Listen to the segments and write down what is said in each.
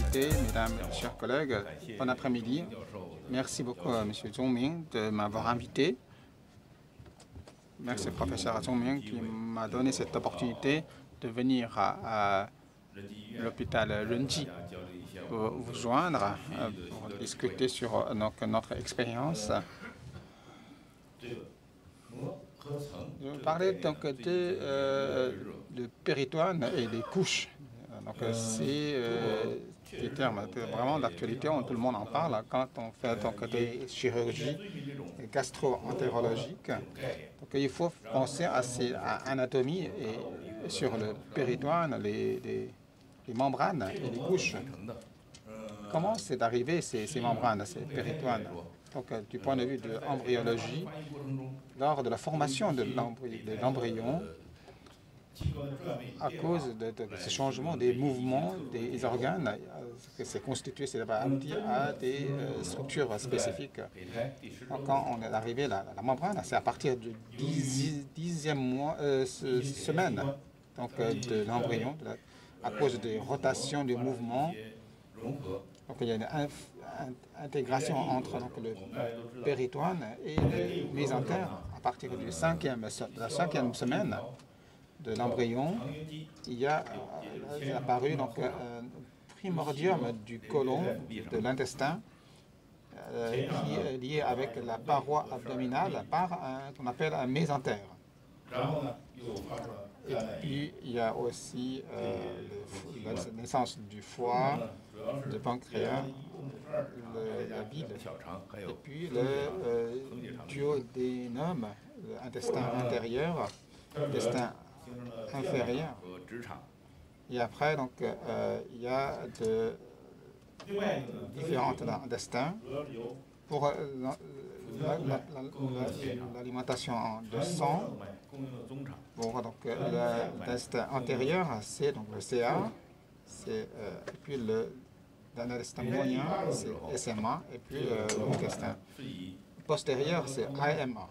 députés, mesdames et chers collègues, bon après-midi. Merci beaucoup à M. Zhongming de m'avoir invité. Merci au professeur Zhongming qui m'a donné cette opportunité de venir à l'hôpital Renji pour vous joindre, pour discuter sur notre expérience. Je vais parler donc de péritoine et des couches. Donc c'est des termes vraiment d'actualité, tout le monde en parle quand on fait donc, des chirurgies gastro-entérologiques. Donc il faut penser à l'anatomie et sur le péritoine, les membranes et les couches. Comment c'est arrivé ces membranes, ces péritoines? Donc du point de vue de l'embryologie, lors de la formation de l'embryon, à cause de ce changement des mouvements des organes, c'est constitué à des structures spécifiques. Donc, quand on est arrivé à la membrane, c'est à partir du 10e semaine donc, de l'embryon, à cause des rotations, des mouvements. Donc, il y a une intégration entre donc, le péritoine et le mésentère à partir de la 5e semaine de l'embryon. Il y a apparu donc, un primordium du côlon, de l'intestin, qui est lié avec la paroi abdominale par qu'on appelle un mésentère. Et puis, il y a aussi la naissance du foie, du pancréas, la bile, et puis le duodénum, l'intestin intérieur, l'intestin inférieur. Et après, donc, il y a différents intestins pour l'alimentation de sang. Pour l'intestin antérieur, c'est donc le CA, et puis l'intestin moyen, c'est SMA, et puis l'intestin postérieur, c'est AMA.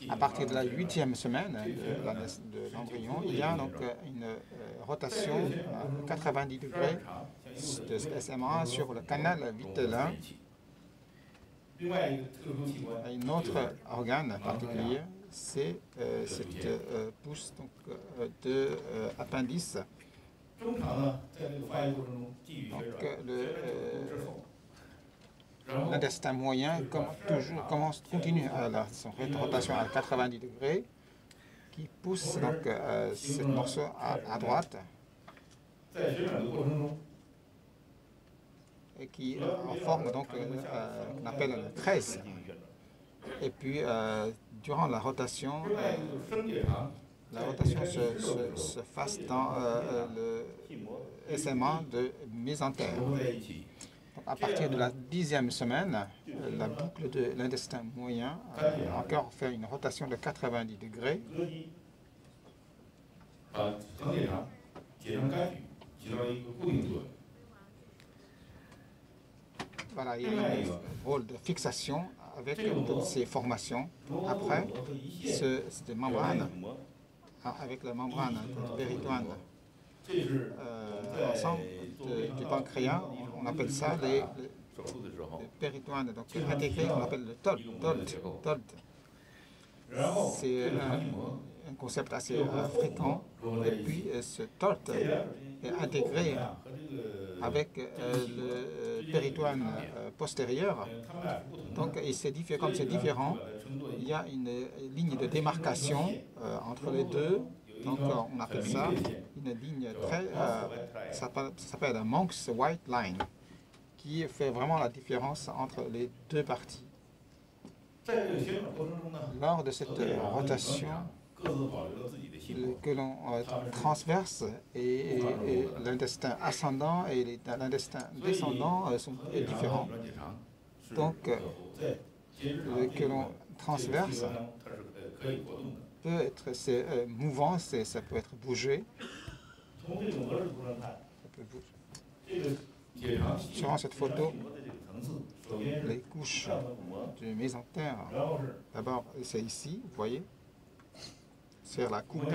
À partir de la 8e semaine de l'embryon, il y a donc une rotation à 90 degrés de SMA sur le canal vitellin. Un autre organe particulier, c'est cette pousse de appendice. Donc, l'intestin moyen continue à son rotation à 90 degrés, qui pousse donc ce morceau à droite et qui en forme donc qu'on appelle une tresse. Et puis durant la rotation se fasse dans le SMA de mésentère. À partir de la 10e semaine, la boucle de l'intestin moyen a encore fait une rotation de 90 degrés. Voilà, il y a un rôle de fixation avec toutes ces formations. Après, cette membrane, avec la membrane péritoine, ensemble du pancréas, on appelle ça les péritoines donc intégrés, on appelle le TOLT. C'est un concept assez fréquent. Et puis ce TOLT est intégré avec le péritoine postérieur. Donc, comme c'est différent, il y a une ligne de démarcation entre les deux. Donc, on appelle ça une ligne ça s'appelle un Monk's White Line, qui fait vraiment la différence entre les deux parties. Lors de cette rotation, que l'on transverse et l'intestin ascendant et l'intestin descendant sont différents. Donc, que l'on transverse peut être mouvant, ça peut être bougé. Sur cette photo, les couches du mésentère, d'abord c'est ici, vous voyez, c'est la coupe.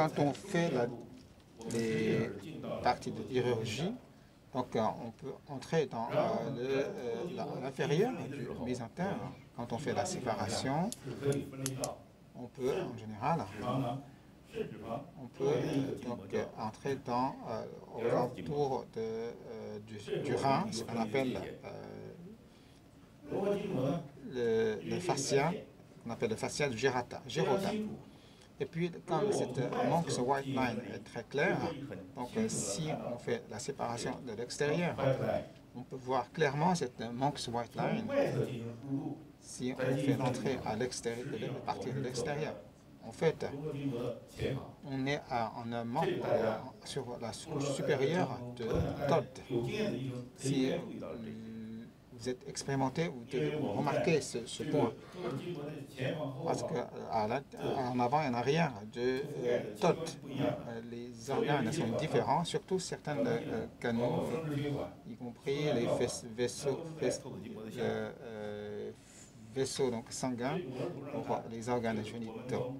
quand on fait les parties de chirurgie, donc on peut entrer dans l'inférieur du mésentère. Quand on fait la séparation, on peut en général donc entrer aux alentours du rein, ce qu'on appelle le fascia, qu'on appelle le fascia du gyrota. Et puis, comme cette Monk's White Line est très claire, donc si on fait la séparation de l'extérieur, on peut voir clairement cette Monk's White Line si on fait l'entrée à l'extérieur, à partir de l'extérieur. En fait, on est en un manque sur la couche supérieure de Todd. Si vous êtes expérimenté, vous devez remarquer ce point. Parce qu'en avant et en arrière de Todd, les organes sont différents, surtout certains canaux, y compris les vaisseaux donc, sanguins pour les organes génitaux.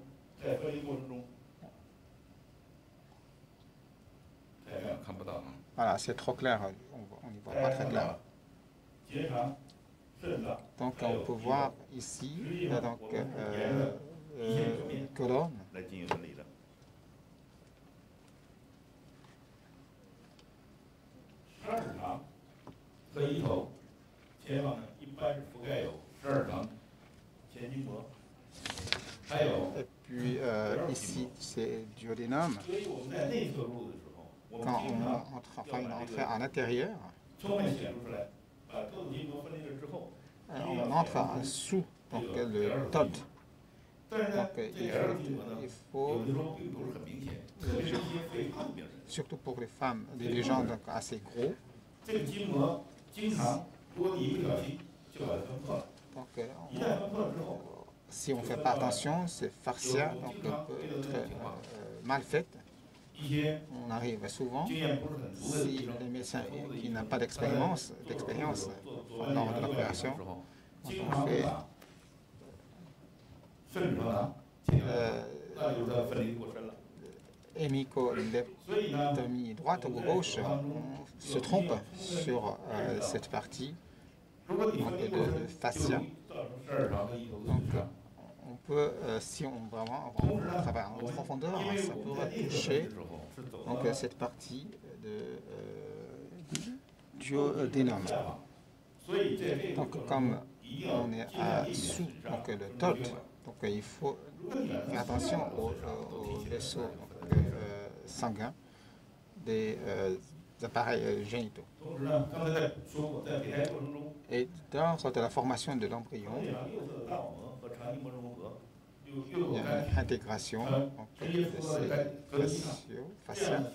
Voilà, c'est trop clair, on n'y voit pas très clair. Donc on peut voir ici colonne. Et puis ici c'est duodénum. Quand on entre à l'intérieur, on entre sous donc, le Todd. Donc il faut surtout pour les femmes, les gens donc, assez gros. Donc, si on ne fait pas attention, c'est fascia, donc peut être mal faite. On arrive souvent, si le médecin qui n'a pas d'expérience lors de l'opération, on fait hémicolectomie droite ou gauche, on se trompe sur cette partie de fascia. Donc, on peut, si on travaille en profondeur, ça pourrait toucher donc, cette partie de duodénum. Donc, comme on est sous donc, le Todd, donc il faut faire attention aux vaisseaux sanguins des appareils génitaux. Et lors de la formation de l'embryon, il y a une intégration de ces fascias.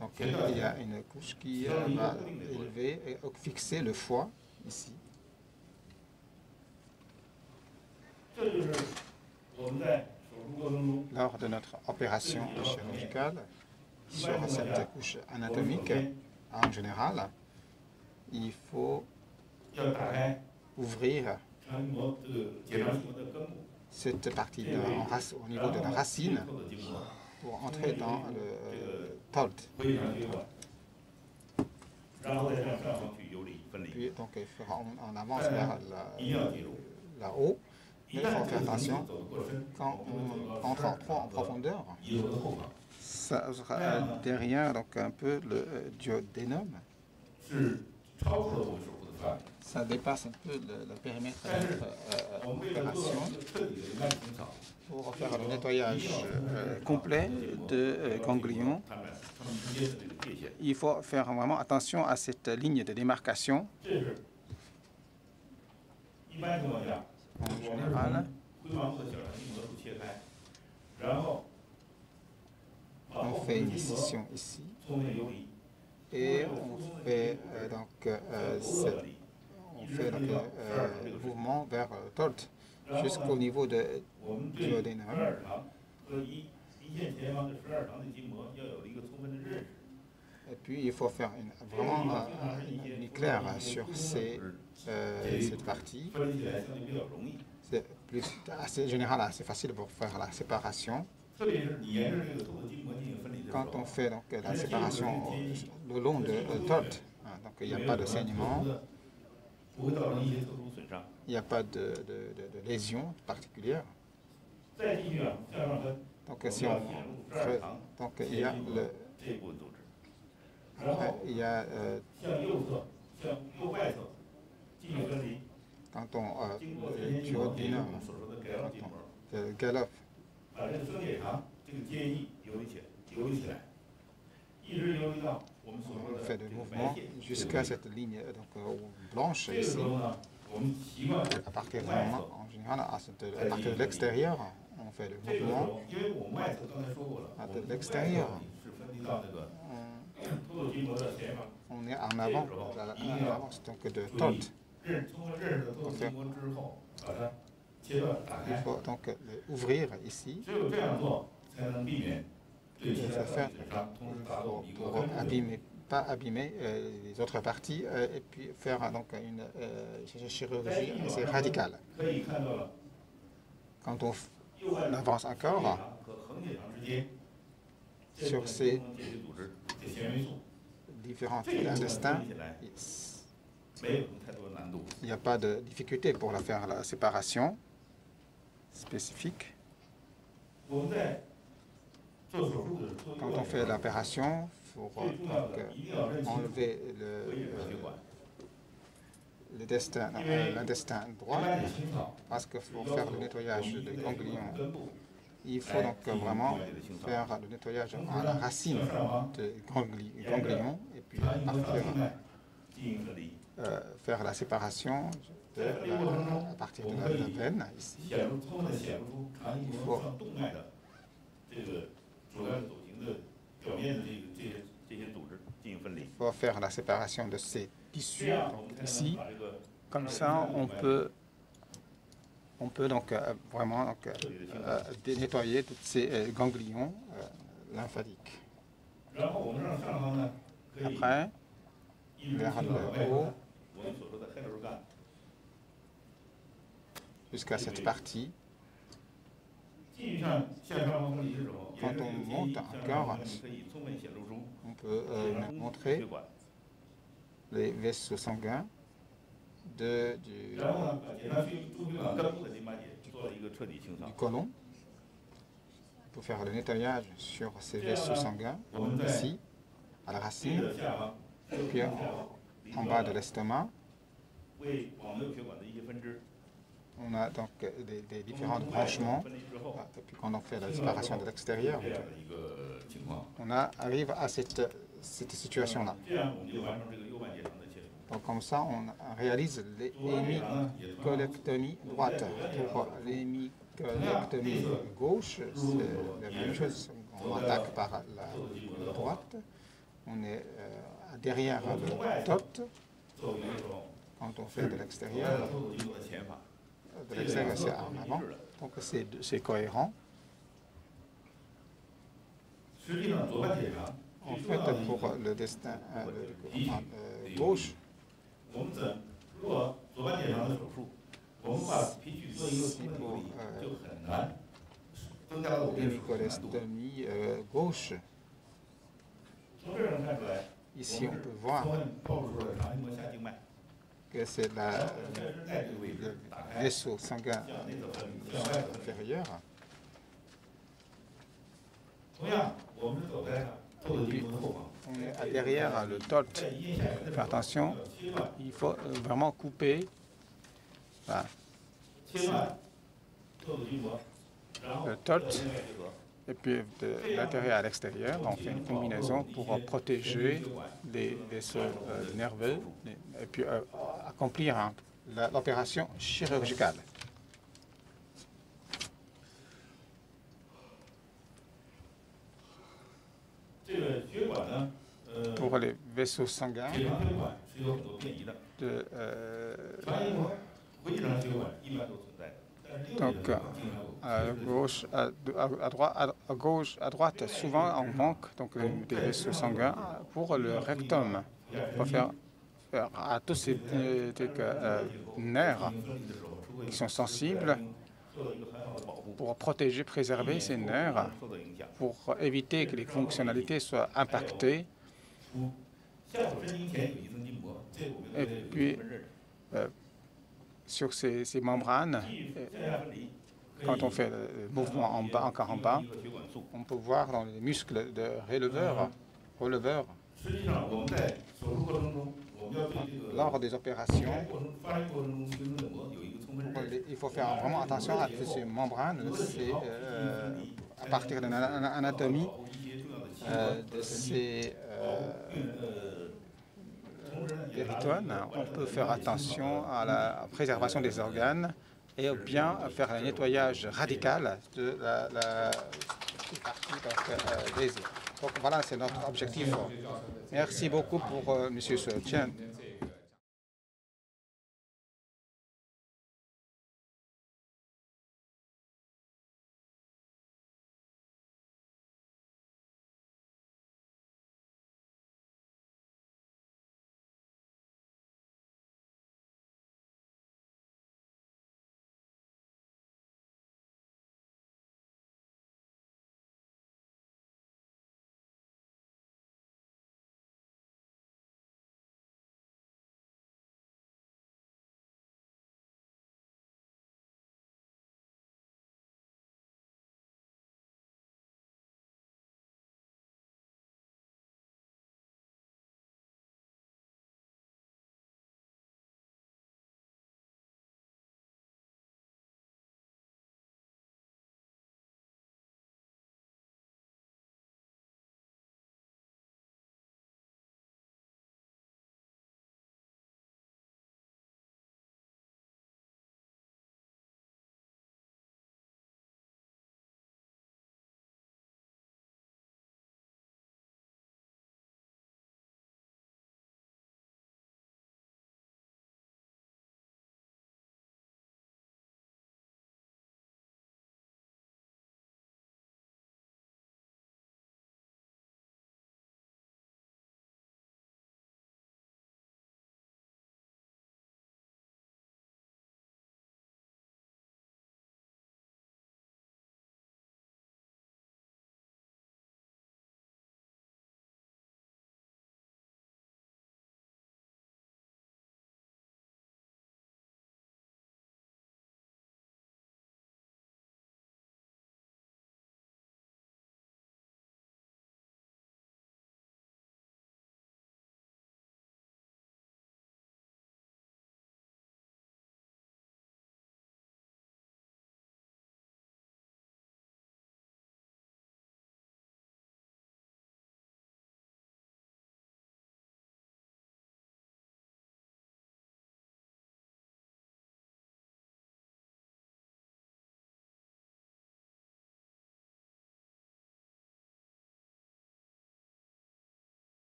Donc il y a une couche qui va élever et fixer le foie ici. Lors de notre opération chirurgicale, sur cette couche anatomique, en général, il faut ouvrir cette partie au niveau de la racine pour entrer dans le Todd. Puis donc on avance vers là-haut. Il faut faire attention, quand on entre trop en profondeur, ça sera derrière donc un peu le duodénum. Ça dépasse un peu le périmètre de notre opération. Pour faire le nettoyage complet de ganglions, il faut faire vraiment attention à cette ligne de démarcation. En général, on fait une incision ici et on fait le mouvement vers le Todd jusqu'au niveau de duodénum. Et puis il faut faire vraiment une éclair sur cette partie. C'est assez général, assez facile pour faire la séparation. Quand on fait donc, la séparation le long de TOT, donc il n'y a pas de saignement, il n'y a pas de lésion particulière. Donc si on fait, donc il y a quand on duodenum, quand on galope, on fait des mouvements jusqu'à cette ligne donc, blanche ici. À partir du moment, en général, à partir de l'extérieur, on fait le mouvement. De l'extérieur, on est en avant, donc de TOT. Il faut donc ouvrir ici. Il faut faire pour pas abîmer les autres parties et puis faire donc une chirurgie assez radicale. Quand on avance encore sur ces différents intestins, il n'y a pas de difficulté pour faire la séparation spécifique. Quand on fait l'opération, il faut enlever l'intestin droit, parce qu'il faut faire le nettoyage des ganglions. Il faut donc vraiment faire le nettoyage à la racine des ganglions et puis faire la séparation à partir de la veine ici. Il faut faire la séparation de ces tissus donc ici. Comme ça, on peut donc vraiment donc, nettoyer tous ces ganglions lymphatiques. Après, vers le haut, jusqu'à cette partie. Quand on monte encore, on peut montrer les vaisseaux sanguins du côlon. On peut faire le nettoyage sur ces vaisseaux sanguins, ici, à la racine, puis en bas de l'estomac. On a donc des différents branchements, et puis quand on fait la séparation de l'extérieur, on arrive à cette situation-là. Donc comme ça, on réalise l'hémicolectomie droite. Pour l'hémicolectomie gauche, c'est la même chose. On attaque par la droite. On est derrière le TOT. Quand on fait de l'extérieur, c'est en avant. Donc c'est cohérent. En fait, pour le destin gauche, si pour l'hémicolestomie gauche, ici on peut voir que c'est le vaisseau sanguin inférieur. Puis, on est derrière le TOT. Faites attention, il faut vraiment couper. Voilà. Le TOT, et puis de l'intérieur à l'extérieur, on fait une combinaison pour protéger les vaisseaux nerveux et puis accomplir l'opération chirurgicale. Pour les vaisseaux sanguins, donc à gauche, à droite, souvent on manque donc des vaisseaux sanguins pour le rectum. Pour faire à tous ces nerfs qui sont sensibles, pour protéger, préserver ces nerfs, pour éviter que les fonctionnalités soient impactées. Et puis, sur ces membranes, quand on fait le mouvement en bas, encore en bas, on peut voir dans les muscles de releveur. Lors des opérations, il faut faire vraiment attention à ces membranes, à partir d'une anatomie de ces péritoines. On peut faire attention à la préservation des organes et bien faire un nettoyage radical de la partie lésée. Donc voilà, c'est notre objectif. Merci beaucoup pour M. Chen.